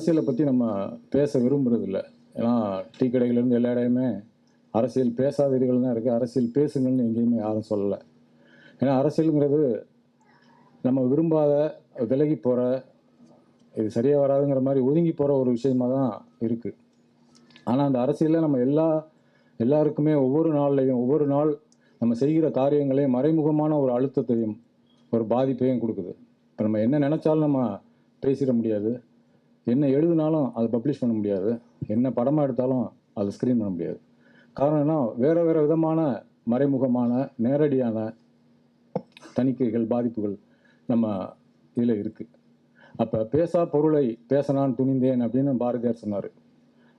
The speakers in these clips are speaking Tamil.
அரசியலை பற்றி நம்ம பேச விரும்புறதில்ல. ஏன்னா டீ கடைகள்லேருந்து எல்லா இடமுமே அரசியல் பேசாதீர்கள் தான் இருக்குது. அரசியல் பேசுங்கள்னு எங்கேயுமே யாரும் சொல்லலை. ஏன்னா அரசியலுங்கிறது நம்ம விரும்பாத, விலகி போகிற, இது சரியாக வராதுங்கிற மாதிரி ஒதுங்கி போகிற ஒரு விஷயமாக தான் இருக்குது. ஆனால் அந்த அரசியலில் நம்ம எல்லாருக்குமே ஒவ்வொரு நாள்லையும் ஒவ்வொரு நாள் நம்ம செய்கிற காரியங்களையும் மறைமுகமான ஒரு அழுத்தத்தையும் ஒரு பாதிப்பையும் கொடுக்குது. இப்போ நம்ம என்ன நினச்சாலும் நம்ம பேசிட முடியாது, என்ன எழுதினாலும் அதை பப்ளிஷ் பண்ண முடியாது, என்ன படமாக எடுத்தாலும் அதை ஸ்க்ரீன் பண்ண முடியாது. காரணம் என்ன, வேறு வேறு விதமான மறைமுகமான நேரடியான தணிக்கைகள், பாதிப்புகள் நம்ம இதில் இருக்குது. அப்போ பேசா பொருளை பேசனான் துணிந்தேன் அப்படின்னு பாரதியார் சொன்னார்.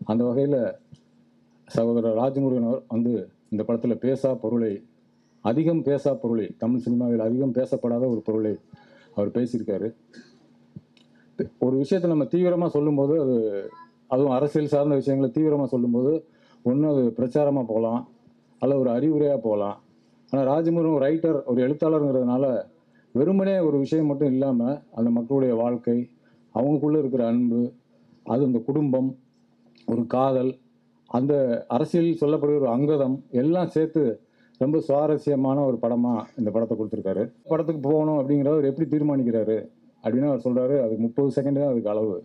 அந்த வகையில் சகோதரர் ராஜமுருகன் அவர் இந்த படத்தில் பேசா பொருளை, தமிழ் சினிமாவில் அதிகம் பேசப்படாத ஒரு பொருளை அவர் பேசியிருக்காரு. ஒரு விஷயத்தை நம்ம தீவிரமாக சொல்லும்போது, அதுவும் அரசியல் சார்ந்த விஷயங்களை தீவிரமாக சொல்லும்போது ஒன்று அது பிரச்சாரமாக போகலாம், அல்ல ஒரு அறிவுரையாக போகலாம். ஆனால் ராஜமுருகன் ஒரு ரைட்டர், ஒரு எழுத்தாளருங்கிறதுனால வெறுமனே ஒரு விஷயம் மட்டும் இல்லாமல் அந்த மக்களுடைய வாழ்க்கை, அவங்களுக்குள்ளே இருக்கிற அன்பு, அது அந்த குடும்பம், ஒரு காதல், அந்த அரசியல் சொல்லப்படுகிற ஒரு அங்கதம் எல்லாம் சேர்த்து ரொம்ப சுவாரஸ்யமான ஒரு படமாக இந்த படத்தை கொடுத்துருக்காரு. படத்துக்கு போகணும் அப்படிங்கிறவர் எப்படி தீர்மானிக்கிறாரு அப்படின்னு அவர் சொல்கிறாரு, அதுக்கு 30 செகண்ட் தான் அதுக்கு அளவு.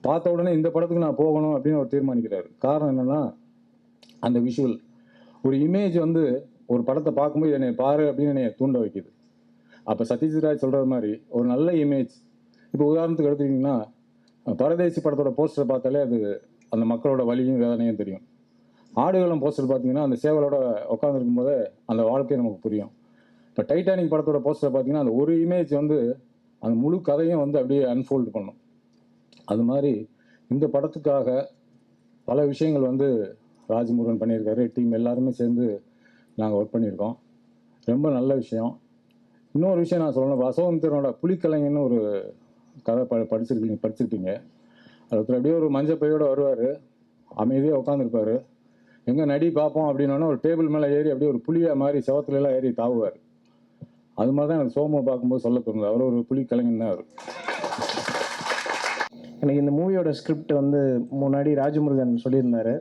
பார்த்த உடனே இந்த படத்துக்கு நான் போகணும் அப்படின்னு அவர் தீர்மானிக்கிறாரு. காரணம் என்னென்னா, அந்த விஷுவல், ஒரு இமேஜ் ஒரு படத்தை பார்க்கும்போது என்னை பாரு அப்படின்னு என்னை தூண்ட வைக்குது. அப்போ சத்யஜித்ராஜ் சொல்கிற மாதிரி ஒரு நல்ல இமேஜ், இப்போ உதாரணத்துக்கு எடுத்துக்கிட்டிங்கன்னா பரதேசி படத்தோட போஸ்டரை பார்த்தாலே அது அந்த மக்களோட வலியும் வேதனையும் தெரியும். ஆடுகளம் போஸ்டர் பார்த்தீங்கன்னா அந்த சேவலோட உட்காந்துருக்கும் போதே அந்த வாழ்க்கையை நமக்கு புரியும். இப்போ டைட்டானிக் படத்தோட போஸ்டரை பார்த்தீங்கன்னா அந்த ஒரு இமேஜ் அந்த முழு கதையும் அப்படியே அன்ஃபோல்டு பண்ணும். அது மாதிரி இந்த படத்துக்காக பல விஷயங்கள் ராஜமுருகன் பண்ணியிருக்காரு. டீம் எல்லாருமே சேர்ந்து நாங்கள் ஒர்க் பண்ணியிருக்கோம். ரொம்ப நல்ல விஷயம். இன்னொரு விஷயம் நான் சொல்லணும், வசவந்தனோட புலிக்கலைஞன்னு ஒரு கதை படிச்சிருப்பீங்க. அது அப்படியே ஒரு மஞ்சள் பையோடு வருவார், அமைதியாக உட்காந்துருப்பார். எங்கே நடி பார்ப்போம் அப்படின்னோன்னா ஒரு டேபிள் மேலே ஏறி அப்படியே ஒரு புலியாக மாதிரி செவத்துலலாம் ஏறி தாவுவார். அது மாதிரி தான் எனக்கு சோமு பார்க்கும்போது சொல்ல தோணுது, அவர் ஒரு புலிக்கலைஞன் தான் அவர். எனக்கு இந்த மூவியோட ஸ்கிரிப்ட் முன்னாடி ராஜமுருகன் சொல்லியிருந்தார்.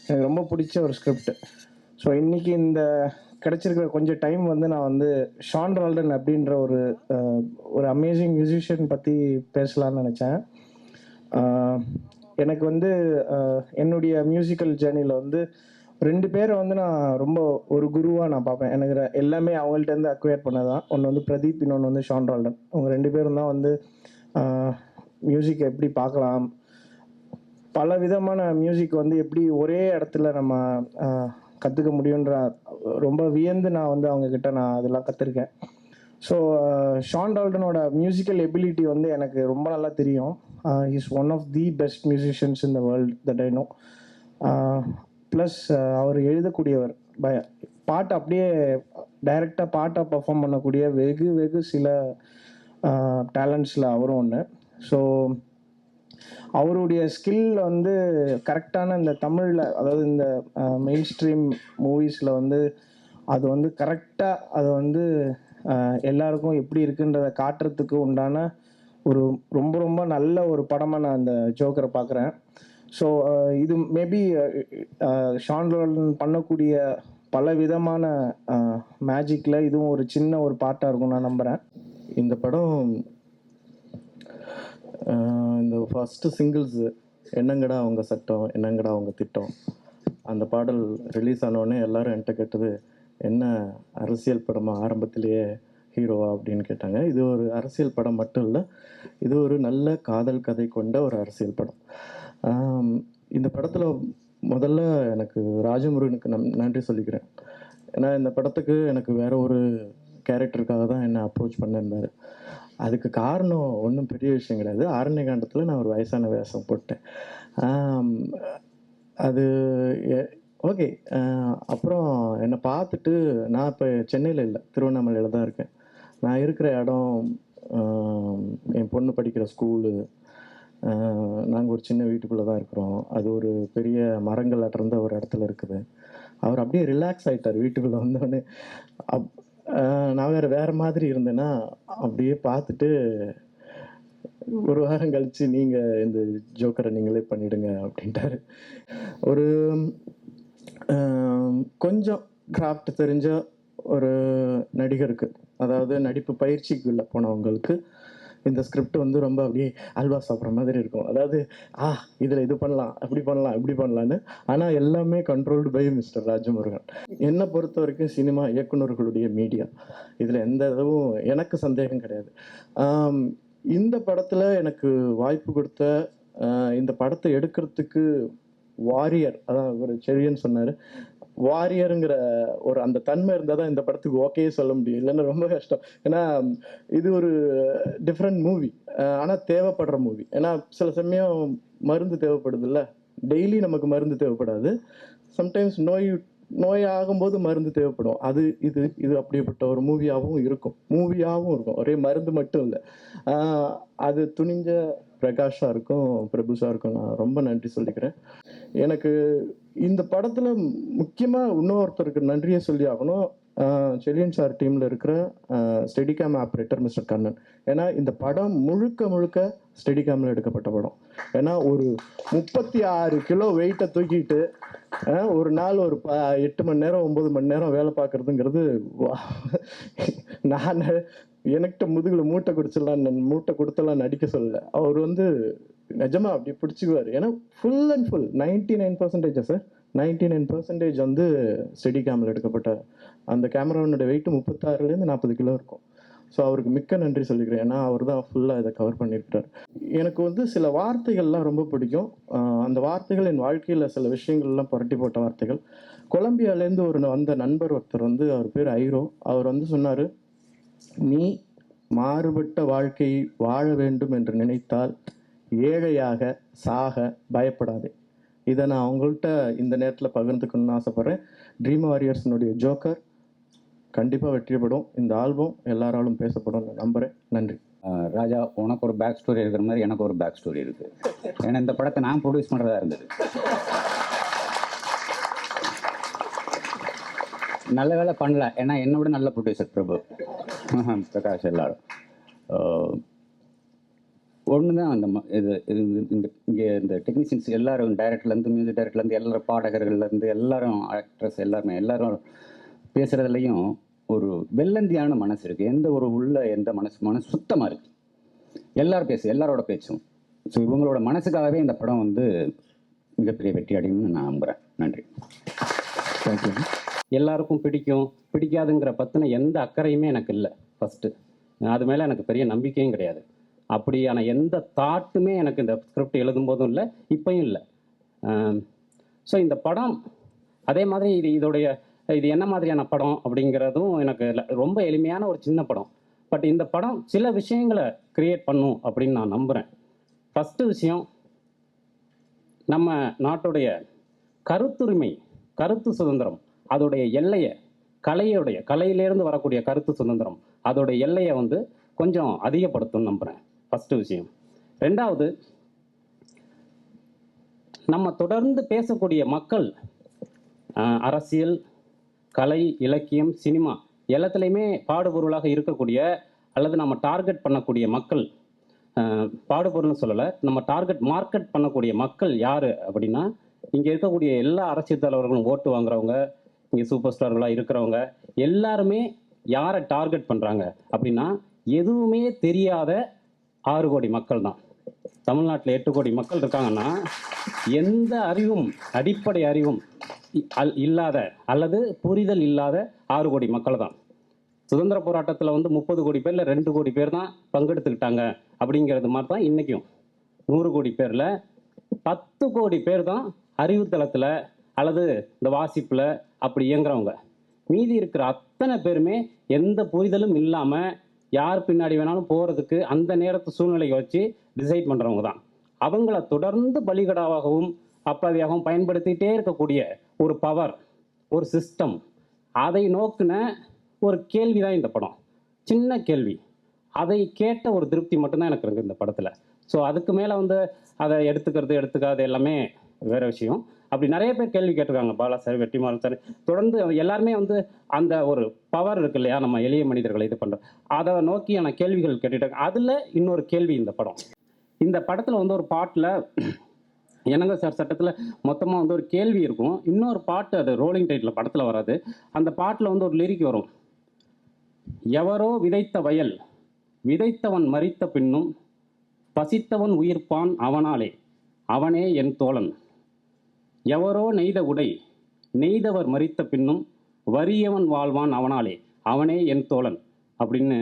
எனக்கு ரொம்ப பிடிச்ச ஒரு ஸ்கிரிப்ட். ஸோ இன்றைக்கி இந்த கிடச்சிருக்கிற கொஞ்சம் டைம் நான் ஷான் ரால்டன் அப்படின்ற ஒரு அமேசிங் மியூசிஷியன் பற்றி பேசலான்னு நினச்சேன். எனக்கு என்னுடைய மியூசிக்கல் ஜேர்னியில் 2 பேரை நான் ரொம்ப ஒரு குருவாக நான் பார்ப்பேன். எனக்கு எல்லாமே அவங்கள்ட்டேருந்து அக்வயர் பண்ணதான். ஒன்று பிரதீப், இன்னொன்று ஷான் ரால்டன். அவங்க 2 பேரும் தான் மியூசிக்கை எப்படி பார்க்கலாம், பல விதமான மியூசிக் எப்படி ஒரே இடத்துல நம்ம கற்றுக்க முடியுன்ற ரொம்ப வியந்து நான் அவங்கக்கிட்ட நான் அதெல்லாம் கற்றுருக்கேன். ஸோ ஷான் ரால்டனோட மியூசிக்கல் எபிலிட்டி எனக்கு ரொம்ப நல்லா தெரியும். Is one of the best musicians in the world that I know. Plus அவர் எழுதக்கூடியவர், பாட்டு அப்படியே டைரெக்டாக பாட்டாக பர்ஃபார்ம் பண்ணக்கூடிய வெகு சில டேலண்ட்ஸில் அவரும் ஒன்று. ஸோ அவருடைய ஸ்கில் கரெக்டான இந்த தமிழில், அதாவது இந்த மெயின் ஸ்ட்ரீம் மூவிஸில் அது கரெக்டாக அது எல்லாருக்கும் எப்படி இருக்குன்றதை காட்டுறதுக்கு உண்டான ஒரு ரொம்ப ரொம்ப நல்ல ஒரு படமாக நான் அந்த ஜோக்கரை பார்க்குறேன். ஸோ இது மேபி ஷான் ரால்டன் பண்ணக்கூடிய பல விதமான மேஜிக்கில் இதுவும் ஒரு சின்ன ஒரு பார்ட்டாக இருக்கும் நான் நம்புகிறேன். இந்த படம் இந்த ஃபஸ்ட்டு சிங்கிள்ஸு என்னங்கடா அவங்க சட்டம், என்னங்கடா அவங்க திட்டம், அந்த பாடல் ரிலீஸ் ஆனோடனே எல்லோரும் என்கிட்ட கேட்டது, என்ன அரசியல் படமாக ஆரம்பத்திலேயே ஹீரோவா அப்படின்னு கேட்டாங்க. இது ஒரு அரசியல் படம் மட்டும் இல்லை, இது ஒரு நல்ல காதல் கதை கொண்ட ஒரு அரசியல் படம். இந்த படத்தில் முதல்ல எனக்கு ராஜமுருகனுக்கு நன்றி சொல்லிக்கிறேன். ஏன்னா இந்த படத்துக்கு எனக்கு வேற ஒரு கேரக்டருக்காக தான் என்னை அப்ரோச் பண்ணியிருந்தார். அதுக்கு காரணம் ஒன்றும் பெரிய விஷயம் கிடையாது. ஆரண்ய காண்டத்தில் நான் ஒரு வயசான வேஷம் போட்டேன். அது ஓகே. அப்புறம் என்னை பார்த்துட்டு, நான் இப்போ சென்னையில் இல்லை, திருவண்ணாமலையில் தான் இருக்கேன். நான் இருக்கிற இடம், என் பொண்ணு படிக்கிற ஸ்கூலு, நாங்கள் ஒரு சின்ன வீட்டுக்குள்ளே தான் இருக்கிறோம். அது ஒரு பெரிய மரங்கள் அடர்ந்த ஒரு இடத்துல இருக்குது. அவர் அப்படியே ரிலாக்ஸ் ஆகிட்டார் வீட்டுக்குள்ளே வந்தோடனே. நான் வேறு மாதிரி இருந்தேன்னா அப்படியே பார்த்துட்டு ஒரு வாரம் கழிச்சு நீங்கள் இந்த ஜோக்கரை நீங்களே பண்ணிடுங்க அப்படின்ட்டாரு. ஒரு கொஞ்சம் கிராஃப்ட் தெரிஞ்ச ஒரு நடிகருக்கு, அதாவது நடிப்பு பயிற்சிக்குள்ளே போனவங்களுக்கு இந்த ஸ்கிரிப்ட் வந்து ரொம்ப அப்படியே அல்வா சாப்பிட்ற மாதிரி இருக்கும். அதாவது இதில் இது பண்ணலாம், அப்படி பண்ணலாம், இப்படி பண்ணலான்னு. ஆனால் எல்லாமே கண்ட்ரோல்டு பை மிஸ்டர் ராஜமுருகன். என்னை பொறுத்த வரைக்கும் சினிமா இயக்குநர்களுடைய மீடியா, இதில் எந்த இதுவும் எனக்கு சந்தேகம் கிடையாது. இந்த படத்தில் எனக்கு வாய்ப்பு கொடுத்த, இந்த படத்தை எடுக்கிறதுக்கு வாரியர், அதான் ஒரு செழியன் சொன்னார், வாரியருங்கிற ஒரு அந்த தன்மை இருந்தால் தான் இந்த படத்துக்கு ஓகே சொல்ல முடியும், இல்லைன்னா ரொம்ப கஷ்டம். ஏன்னா இது ஒரு டிஃப்ரெண்ட் மூவி, ஆனால் தேவைப்படுற மூவி. ஏன்னா சில சமயம் மருந்து தேவைப்படுது இல்லை, டெய்லி நமக்கு மருந்து தேவைப்படாது, சம்டைம்ஸ் நோய் ஆகும்போது மருந்து தேவைப்படும். இது அப்படிப்பட்ட ஒரு மூவியாகவும் இருக்கும், ஒரே மருந்து மட்டும் இல்லை. அது துணிஞ்ச பிரகாஷ் சாருக்கும் பிரபு சாருக்கும் நான் ரொம்ப நன்றி சொல்லிக்கிறேன். எனக்கு இந்த படத்தில் முக்கியமாக இன்னொருத்தருக்கு நன்றியை சொல்லி ஆகணும், செலியன் சார் டீமில் இருக்கிற ஸ்டெடிகேம் ஆப்ரேட்டர் மிஸ்டர் கண்ணன். ஏன்னா இந்த படம் முழுக்க ஸ்டெடிகேமில் எடுக்கப்பட்ட படம். ஏன்னா ஒரு 36 கிலோ வெயிட்டை தூக்கிட்டு ஒரு நாள் ஒரு 8 மணி நேரம் 9 மணி நேரம் வேலை பார்க்குறதுங்கிறது, நான் எனக்கிட்ட முதுகில் மூட்டை கொடுத்தலாம் நடிக்க சொல்லலை. அவர் வந்து நிஜமா அப்படி பிடிச்சிக்குவார். ஏன்னா ஃபுல் அண்ட் ஃபுல் 99% சார், 99% வந்து ஸ்டெடி கேமில் எடுக்கப்பட்ட அந்த கேமராவோட வெயிட் 36லேருந்து 40 கிலோ இருக்கும். ஸோ அவருக்கு மிக்க நன்றி சொல்லிக்கிறேன். ஏன்னா அவர் தான் ஃபுல்லாக இதை கவர் பண்ணியிருக்கிறார். எனக்கு வந்து சில வார்த்தைகள்லாம் ரொம்ப பிடிக்கும். அந்த வார்த்தைகள் என் வாழ்க்கையில் சில விஷயங்கள்லாம் புரட்டி போட்ட வார்த்தைகள். கொலம்பியாலேருந்து வந்த நண்பர் ஒருத்தர் வந்து, அவர் பேர் ஐரோ, அவர் வந்து சொன்னார், நீ மாறுபட்ட வாழ்க்கையை வாழ வேண்டும் என்று நினைத்தால் ஏழையாக சாக பயப்படாதே. இதை நான் அவங்கள்ட்ட இந்த நேரத்தில் பகிர்ந்துக்கணும்னு ஆசைப்பட்றேன். ட்ரீம் வாரியர்ஸ்னுடைய ஜோக்கர் கண்டிப்பாக வெற்றிப்படும். இந்த ஆல்பம் எல்லாராலும் பேசப்படும் நம்புகிறேன். நன்றி. ராஜா, உனக்கு ஒரு பேக் ஸ்டோரி இருக்கிற மாதிரி எனக்கு ஒரு பேக் ஸ்டோரி இருக்குது. ஏன்னா இந்த படத்தை நான் ப்ரொடியூஸ் பண்ணுறதா இருந்தது. நல்ல வேலை பண்ணல, ஏன்னா என்னோட நல்ல ப்ரொடியூசர் பிரபு, பிரகாஷ், எல்லாரும். ஒன்று தான் அந்த இங்கே இந்த டெக்னீஷியன்ஸ் எல்லாரும், டைரக்டர்லேருந்து மியூசிக் டைரக்டர்லேருந்து எல்லாரும், பாடகர்கள்லேருந்து எல்லாரும், ஆக்ட்ரஸ் எல்லாரும் பேசுகிறதுலையும் ஒரு வெள்ளந்தியான மனசு இருக்குது. எந்த ஒரு எந்த மனசு சுத்தமாக இருக்குது. எல்லாரும் எல்லாரோட பேச்சும். ஸோ இவங்களோட மனசுக்காகவே இந்த படம் வந்து மிகப்பெரிய வெற்றி அடையும்னு நான் நம்புகிறேன். நன்றி. தேங்க்யூ. எல்லாருக்கும் பிடிக்காதுங்கிற பற்றின எந்த அக்கறையுமே எனக்கு இல்லை. ஃபஸ்ட்டு அது மேலே எனக்கு பெரிய நம்பிக்கையும் கிடையாது. அப்படியான எந்த தாட்டுமே எனக்கு இந்த ஸ்கிரிப்ட் எழுதும் போதும் இல்லை, இப்பையும் இல்லை. ஸோ இந்த படம் அதே மாதிரி இது என்ன மாதிரியான படம் அப்படிங்கிறதும் எனக்கு ரொம்ப எளிமையான ஒரு சின்ன படம். பட் இந்த படம் சில விஷயங்களை கிரியேட் பண்ணும் அப்படின்னு நான் நம்புகிறேன். ஃபஸ்ட்டு விஷயம், நம்ம நாட்டுடைய கருத்துரிமை, கருத்து சுதந்திரம், அதோடைய எல்லையை, கலையிலேருந்து வரக்கூடிய கருத்து சுதந்திரம், அதோடைய எல்லையை வந்து கொஞ்சம் அதிகப்படுத்தும்னு நம்புகிறேன். ஃபஸ்ட்டு விஷயம். ரெண்டாவது, நம்ம தொடர்ந்து பேசக்கூடிய மக்கள், அரசியல், கலை, இலக்கியம், சினிமா எல்லாத்துலேயுமே பாடுபொருளாக இருக்கக்கூடிய அல்லது நம்ம டார்கெட் பண்ணக்கூடிய மக்கள், பாடுபொருள்னு சொல்லலை, நம்ம மார்க்கெட் பண்ணக்கூடிய மக்கள் யார் அப்படின்னா, இங்கே இருக்கக்கூடிய எல்லா அரசியல் தலைவர்களும் ஓட்டு வாங்குறவங்க, இங்கே சூப்பர் ஸ்டார்களாக இருக்கிறவங்க எல்லாருமே யாரை டார்கெட் பண்ணுறாங்க அப்படின்னா, எதுவுமே தெரியாத 6 கோடி மக்கள் தான். தமிழ்நாட்டில் 8 கோடி மக்கள் இருக்காங்கன்னா, எந்த அறிவும், அடிப்படை அறிவும் இல்லாத அல்லது புரிதல் இல்லாத 6 கோடி மக்கள் தான். சுதந்திர போராட்டத்தில் வந்து 30 கோடி பேரில் 2 கோடி பேர் தான் பங்கெடுத்துக்கிட்டாங்க அப்படிங்கிறது மாதிரி தான் இன்றைக்கும் 100 கோடி பேரில் 10 கோடி பேர் தான் அறிவுத்தளத்தில் அல்லது இந்த வாசிப்பில் அப்படி இயங்குறவங்க. மீதி இருக்கிற அத்தனை பேருமே எந்த புரிதலும் இல்லாமல் யார் பின்னாடி வேணாலும் போகிறதுக்கு அந்த நேரத்து சூழ்நிலையை வச்சு டிசைட் பண்ணுறவங்க தான். அவங்கள தொடர்ந்து பலிகடாவாகவும் அப்பாவியாகவும் பயன்படுத்திகிட்டே இருக்கக்கூடிய ஒரு பவர், ஒரு சிஸ்டம், அதை நோக்கின ஒரு கேள்வி தான் இந்த படம். சின்ன கேள்வி, அதை கேட்ட ஒரு திருப்தி மட்டும்தான் எனக்கு இருக்குது இந்த படத்தில். ஸோ அதுக்கு மேலே வந்து அதை எடுத்துக்காது எல்லாமே வேறு விஷயம். அப்படி நிறைய பேர் கேள்வி கேட்டிருக்காங்க. பாலா சார், வெற்றிமாறன் சார், தொடர்ந்து எல்லாருமே வந்து அந்த ஒரு பவர் இருக்கு இல்லையா, நம்ம எளிய மனிதர்களை இது பண்ணுறோம், அதை நோக்கியான கேள்விகள் கேட்டுட்டாங்க. அதில் இன்னொரு கேள்வி, இந்த படத்தில் வந்து ஒரு பாட்டில் என்னங்க சார் சட்டத்தில் மொத்தமாக வந்து ஒரு கேள்வி இருக்கும், இன்னொரு பாட்டு அது ரோலிங் டைட்டில் படத்தில் வராது. அந்த பாட்டில் வந்து ஒரு லிரிக் வரும், எவரோ விதைத்த வயல் விதைத்தவன் மரித்த பின்னும் பசித்தவன் உயிர்ப்பான் அவனாலே அவனே என் தோழன், எவரோ நெய்த உடை நெய்தவர் மரித்த பின்னும் வறியவன் வாழ்வான் அவனாலே அவனே என் தோழன் அப்படின்னு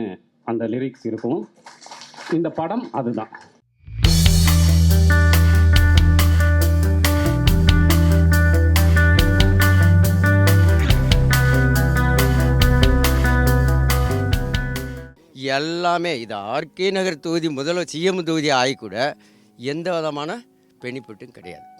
அந்த லிரிக்ஸ் இருக்கும். இந்த படம் அதுதான். எல்லாமே இது ஆர்கே நகர் தொகுதி முதல்ல சிஎம் தொகுதி ஆகி கூட எந்த விதமான பெனிஃபிட்டும் கிடையாது.